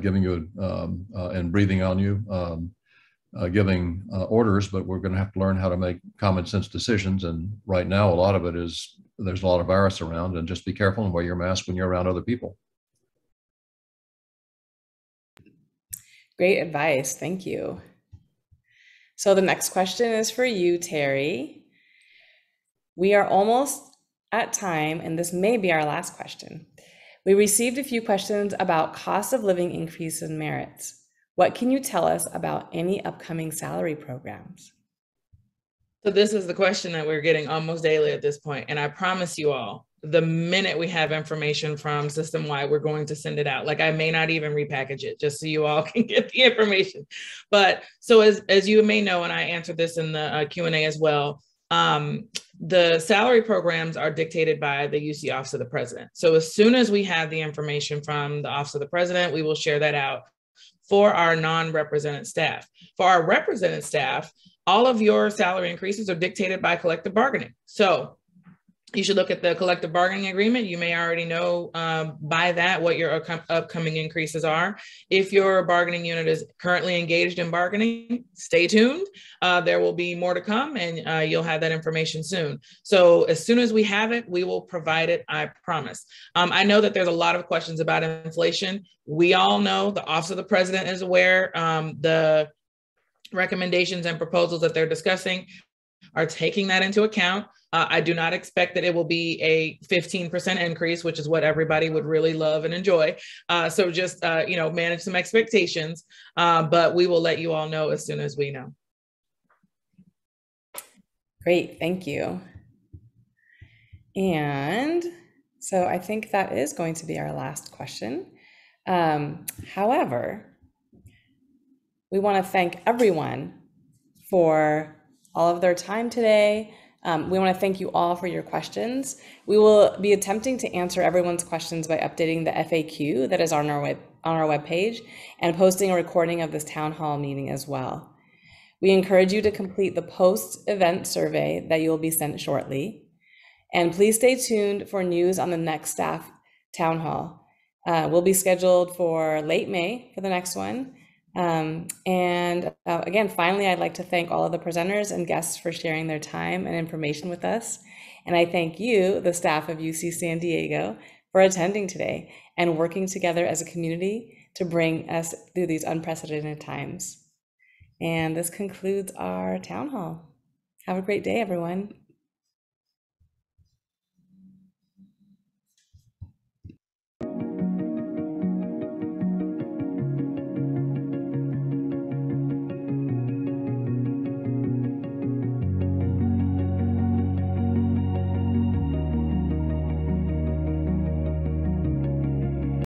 giving you and breathing on you, giving orders. But we're going to have to learn how to make common sense decisions. And right now, a lot of it is there's a lot of virus around, and just be careful and wear your mask when you're around other people. Great advice. Thank you. So the next question is for you, Terry. We are almost at time, and this may be our last question. We received a few questions about cost of living increase in merits. What can you tell us about any upcoming salary programs? So this is the question that we're getting almost daily at this point. And I promise you all, the minute we have information from system-wide, we're going to send it out. Like, I may not even repackage it just so you all can get the information. But so as you may know, and I answered this in the Q&A as well, the salary programs are dictated by the UC Office of the President. So as soon as we have the information from the Office of the President, we will share that out for our non-represented staff. For our represented staff, all of your salary increases are dictated by collective bargaining. So You should look at the collective bargaining agreement. You may already know by that what your upcoming increases are. If your bargaining unit is currently engaged in bargaining, stay tuned. There will be more to come, and you'll have that information soon. So as soon as we have it, we will provide it, I promise. I know that there's a lot of questions about inflation. We all know, the Office of the President is aware, the recommendations and proposals that they're discussing are taking that into account. I do not expect that it will be a 15% increase, which is what everybody would really love and enjoy. So just, manage some expectations, but we will let you all know as soon as we know. Great, thank you. And so I think that is going to be our last question. However, we want to thank everyone for all of their time today. We want to thank you all for your questions. We will be attempting to answer everyone's questions by updating the FAQ that is on our webpage and posting a recording of this town hall meeting as well. We encourage you to complete the post-event survey that you will be sent shortly. And please stay tuned for news on the next staff town hall. We'll be scheduled for late May for the next one. Again, finally, I'd like to thank all of the presenters and guests for sharing their time and information with us. And I thank you, the staff of UC San Diego, for attending today and working together as a community to bring us through these unprecedented times. And this concludes our town hall. Have a great day, everyone.